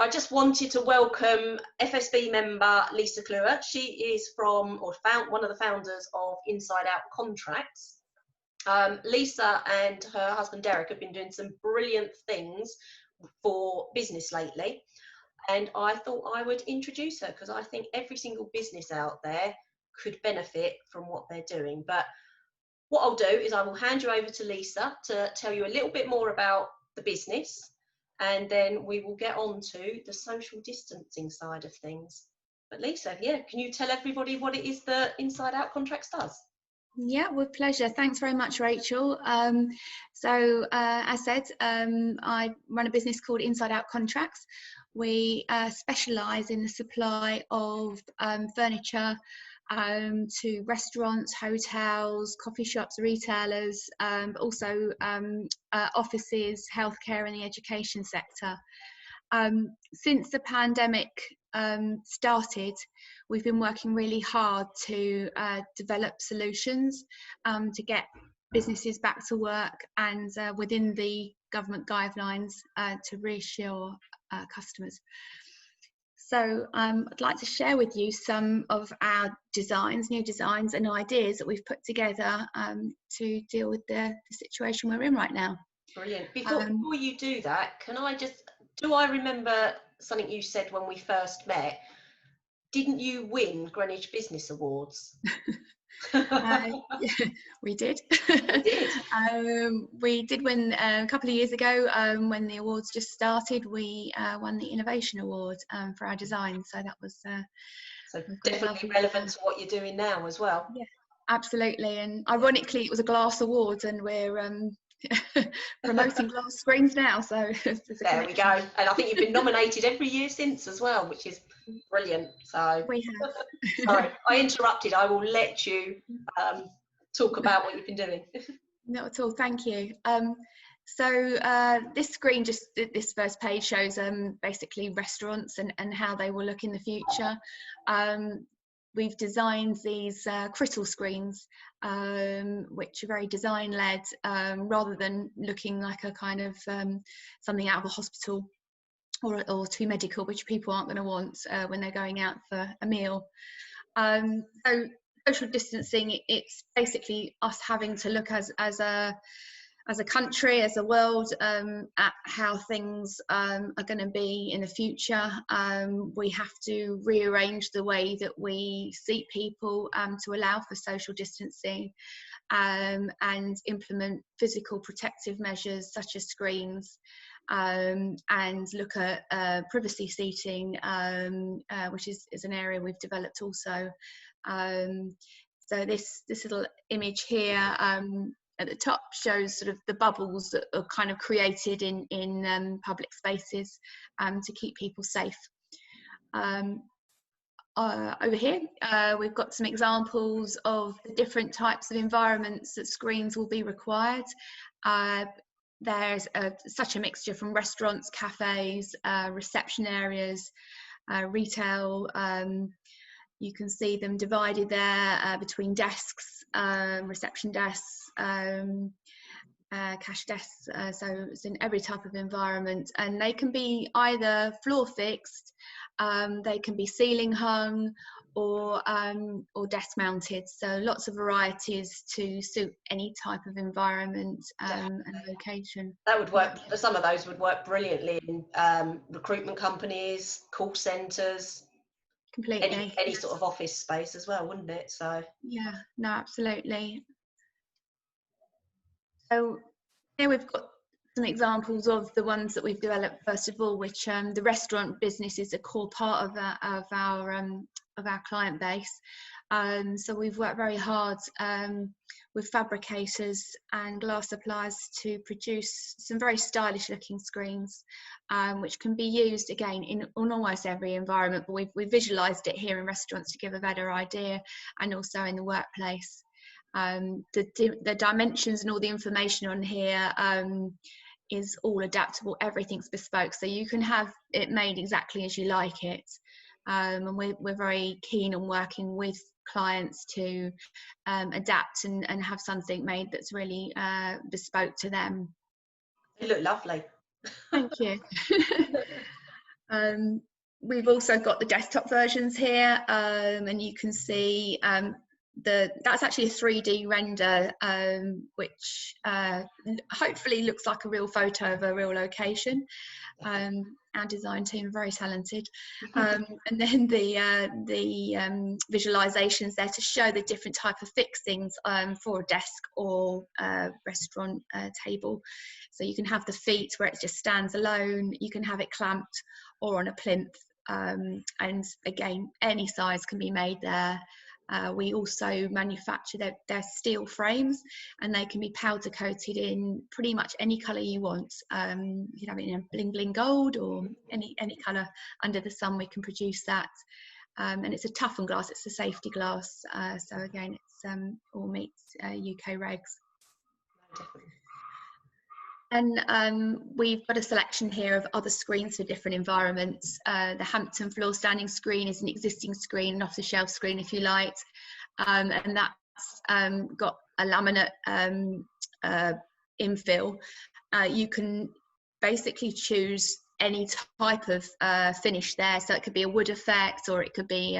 I just wanted to welcome FSB member Lisa Kluwer. She is one of the founders of Inside Out Contracts. Lisa and her husband Derek have been doing some brilliant things for business lately, and I thought I would introduce her because I think every single business out there could benefit from what they're doing. But what I'll do is I will hand you over to Lisa to tell you a little bit more about the business, and then we will get on to the social distancing side of things. But Lisa, yeah, can you tell everybody what it is that Inside Out Contracts does? Yeah, with pleasure. Thanks very much, Rachel. As said, I run a business called Inside Out Contracts. We specialise in the supply of furniture to restaurants, hotels, coffee shops, retailers, but also offices, healthcare and the education sector. Since the pandemic started, we've been working really hard to develop solutions to get businesses back to work and within the government guidelines to reassure customers. So I'd like to share with you some of our new designs and ideas that we've put together to deal with the situation we're in right now. Brilliant. Before you do that, do I remember something you said when we first met? Didn't you win Greenwich Business Awards? Yeah, we did. We did win a couple of years ago when the awards just started. We won the Innovation Award for our design, so that was so definitely relevant to what you're doing now as well. Yeah, absolutely. And ironically, it was a glass award, and we're promoting glass screens now, so there we go. And I think you've been nominated every year since as well, which is brilliant. So we have. Sorry, I interrupted. I will let you talk about what you've been doing. Not at all, thank you. This screen, this first page, shows basically restaurants and how they will look in the future. We've designed these crystal screens, which are very design-led, rather than looking like a kind of something out of a hospital or too medical, which people aren't going to want when they're going out for a meal. So social distancing, it's basically us having to look as a country, as a world, at how things are going to be in the future. We have to rearrange the way that we seat people to allow for social distancing, and implement physical protective measures such as screens, and look at privacy seating, which is an area we've developed also. So this little image here at the top shows sort of the bubbles that are kind of created in public spaces to keep people safe. Over here, we've got some examples of the different types of environments that screens will be required. There's such a mixture from restaurants, cafes, reception areas, retail. You can see them divided there between desks, reception desks, cash desks, so it's in every type of environment, and they can be either floor fixed, they can be ceiling hung, or desk mounted, so lots of varieties to suit any type of environment and location. That would work. Some of those would work brilliantly in recruitment companies, call centres, completely any sort of office space as well, wouldn't it? So yeah, no, absolutely. So here we've got some examples of the ones that we've developed. First of all, which the restaurant business is a core part of our client base. So we've worked very hard with fabricators and glass suppliers to produce some very stylish looking screens, which can be used again in almost every environment, but we've visualized it here in restaurants to give a better idea, and also in the workplace. The dimensions and all the information on here is all adaptable. Everything's bespoke, so you can have it made exactly as you like it. And we're very keen on working with clients to adapt and have something made that's really bespoke to them. They look lovely. Thank you. We've also got the desktop versions here, and you can see that's actually a 3D render, which hopefully looks like a real photo of a real location. Our design team are very talented. And then the visualizations there to show the different type of fixings for a desk or restaurant table. So you can have the feet where it just stands alone, you can have it clamped or on a plinth, and again, any size can be made there. We also manufacture their steel frames, and they can be powder coated in pretty much any colour you want. You can have it in a bling bling gold or any colour under the sun. We can produce that, and it's a toughened glass. It's a safety glass. So again, it's all meets UK regs. And we've got a selection here of other screens for different environments. The Hampton floor standing screen is an existing screen, an off-the-shelf screen if you like, and that's got a laminate infill. You can basically choose any type of finish there, so it could be a wood effect, or it could be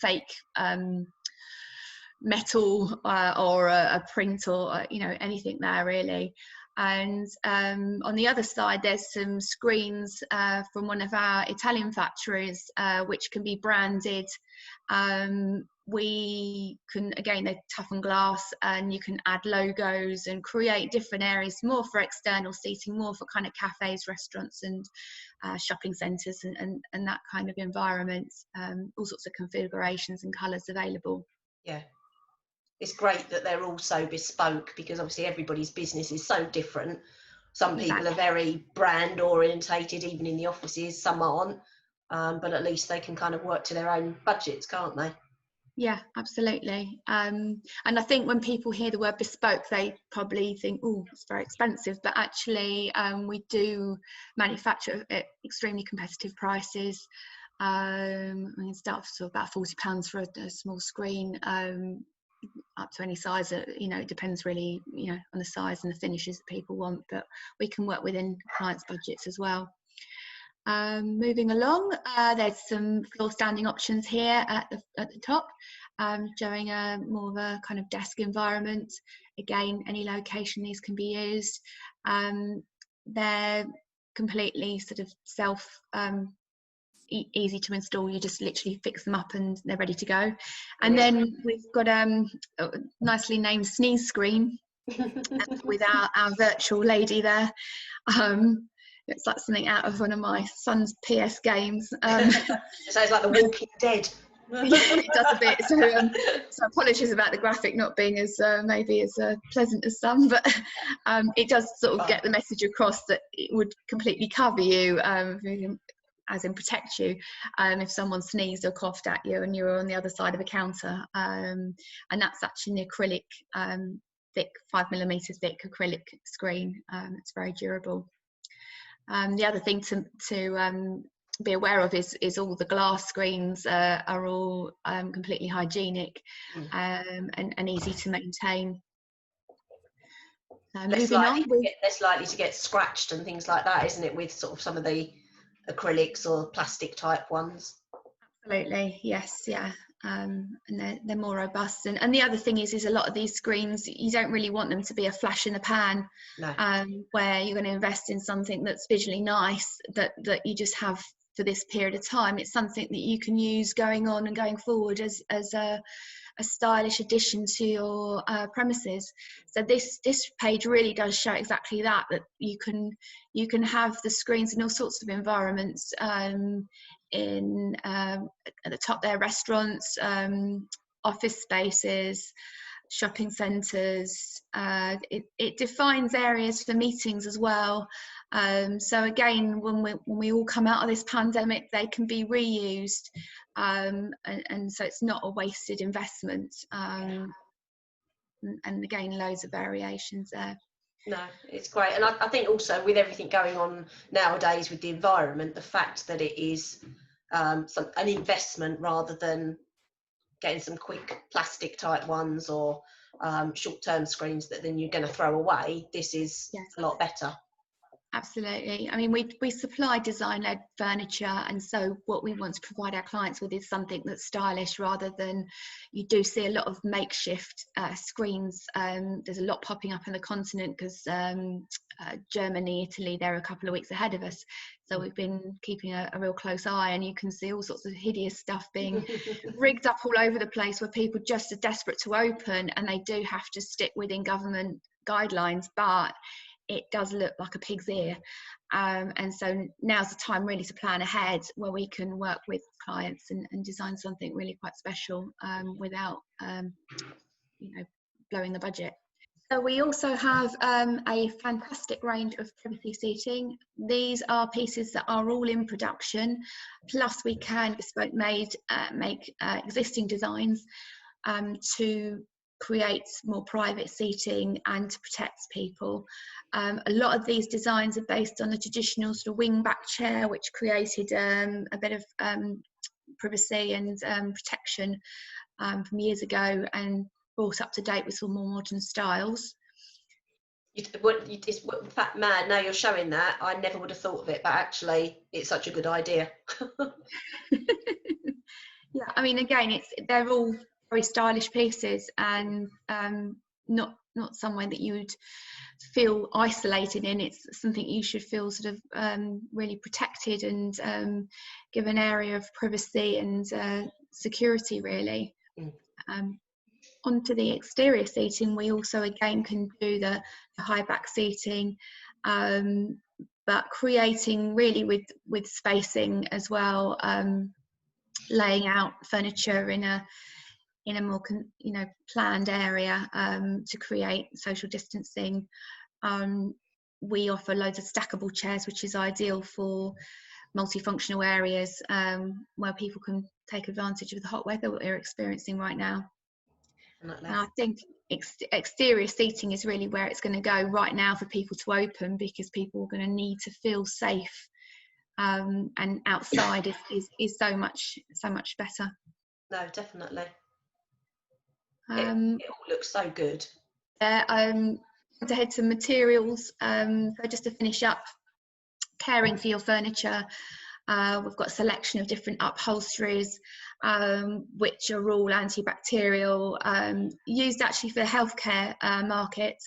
fake metal, or a print, or anything there really. And on the other side, there's some screens from one of our Italian factories, which can be branded. We can, again, they're toughened glass, and you can add logos and create different areas, more for external seating, more for kind of cafes, restaurants, and shopping centres, and that kind of environment. All sorts of configurations and colours available. Yeah. It's great that they're all so bespoke, because obviously everybody's business is so different. Some people are very brand orientated, even in the offices, some aren't, but at least they can kind of work to their own budgets, can't they? Yeah, absolutely. And I think when people hear the word bespoke, they probably think, oh, it's very expensive, but actually we do manufacture at extremely competitive prices. We start for about £40 for a small screen, up to any size. It depends really, on the size and the finishes that people want, but we can work within clients' budgets as well. Moving along, there's some floor standing options here at the top, showing more of a kind of desk environment. Again, any location these can be used. They're completely sort of easy to install. You just literally fix them up and they're ready to go. And then we've got a nicely named sneeze screen with our virtual lady there. It's like something out of one of my son's PS games. It sounds like The Walking Dead. Yeah, it does a bit. So apologies about the graphic not being as maybe as pleasant as some, but it does sort of get the message across that it would completely cover you, as in protect you, if someone sneezed or coughed at you and you were on the other side of a counter. And that's actually an acrylic, thick, 5mm thick acrylic screen. It's very durable. The other thing to be aware of is all the glass screens are all completely hygienic, and easy to maintain. Less likely to get scratched and things like that, isn't it, with sort of some of the acrylics or plastic type ones? Absolutely, yes, yeah. And they're more robust, and the other thing is a lot of these screens, you don't really want them to be a flash in the pan. No. Where you're going to invest in something that's visually nice, that you just have for this period of time. It's something that you can use going on and going forward as a stylish addition to your premises. So this page really does show exactly that you can have the screens in all sorts of environments. In at the top there, restaurants, office spaces, shopping centres. It defines areas for meetings as well. So again, when we all come out of this pandemic, they can be reused, and so it's not a wasted investment. And again, loads of variations there. No, it's great. And I think also with everything going on nowadays with the environment, the fact that it is an investment rather than getting some quick plastic type ones or short-term screens that then you're going to throw away, this is a lot better. Absolutely. I mean, we supply design-led furniture, and so what we want to provide our clients with is something that's stylish rather than, you do see a lot of makeshift screens. There's a lot popping up on the continent because Germany, Italy, they're a couple of weeks ahead of us. So we've been keeping a real close eye, and you can see all sorts of hideous stuff being rigged up all over the place where people just are desperate to open, and they do have to stick within government guidelines, but it does look like a pig's ear. And so now's the time really to plan ahead, where we can work with clients and design something really quite special without blowing the budget. So we also have a fantastic range of privacy seating. These are pieces that are all in production, plus we can bespoke make existing designs to create more private seating and to protect people. A lot of these designs are based on the traditional sort of wing back chair, which created a bit of privacy and protection from years ago, and brought up to date with some more modern styles. It's in fact mad now you're showing that. I never would have thought of it, but actually it's such a good idea. Yeah, I mean, again, they're all very stylish pieces, and not somewhere that you would feel isolated in. It's something you should feel sort of really protected and give an area of privacy and security, really. Onto the exterior seating, we also again can do the high back seating, but creating really with spacing as well, laying out furniture in a more planned area to create social distancing. We offer loads of stackable chairs, which is ideal for multifunctional areas where people can take advantage of the hot weather we're experiencing right now. And I think exterior seating is really where it's going to go right now for people to open, because people are going to need to feel safe, and outside is so much better. No, definitely. It all looks so good. To head to materials, so just to finish up, caring for your furniture, we've got a selection of different upholsteries, which are all antibacterial, used actually for the healthcare market.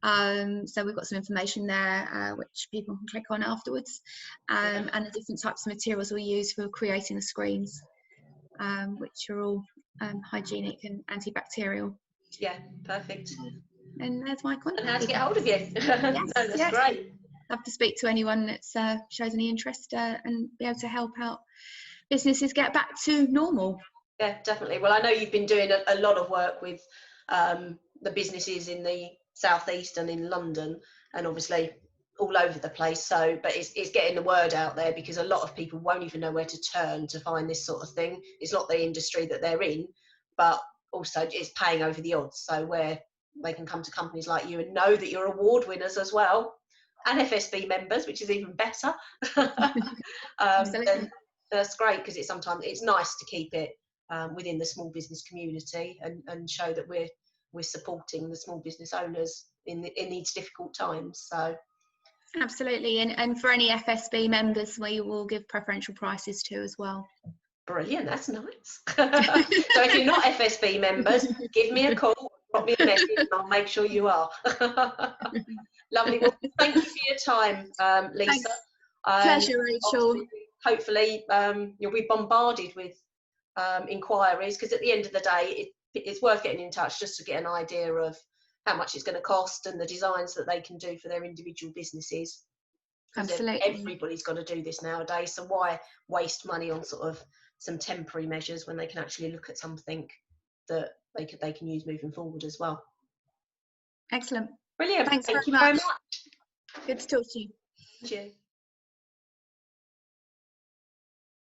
So we've got some information there which people can click on afterwards, and the different types of materials we use for creating the screens, which are all hygienic and antibacterial. Yeah, perfect. And there's my contact. And how to get hold of you. Yes, no, that's great. Love to speak to anyone that shows any interest and be able to help out businesses get back to normal. Yeah, definitely. Well, I know you've been doing a lot of work with the businesses in the southeast and in London, and obviously all over the place. So, but it's getting the word out there, because a lot of people won't even know where to turn to find this sort of thing. It's not the industry that they're in, but also it's paying over the odds. So where they can come to companies like you and know that you're award winners as well, and FSB members, which is even better. That's great, because it's nice to keep it within the small business community and show that we're supporting the small business owners in these difficult times. So absolutely, and for any FSB members, we will give preferential prices too as well. Brilliant, that's nice. So if you're not FSB members, give me a call, drop me a message, and I'll make sure you are. Lovely. Well, thank you for your time, Lisa. Pleasure, Rachel. Hopefully you'll be bombarded with inquiries, because at the end of the day it's worth getting in touch just to get an idea of how much it's going to cost and the designs that they can do for their individual businesses. Absolutely. Everybody's got to do this nowadays, so why waste money on sort of some temporary measures when they can actually look at something that they can use moving forward as well. Excellent. Brilliant. Thanks Thank you very much. Good to talk to you. Cheers.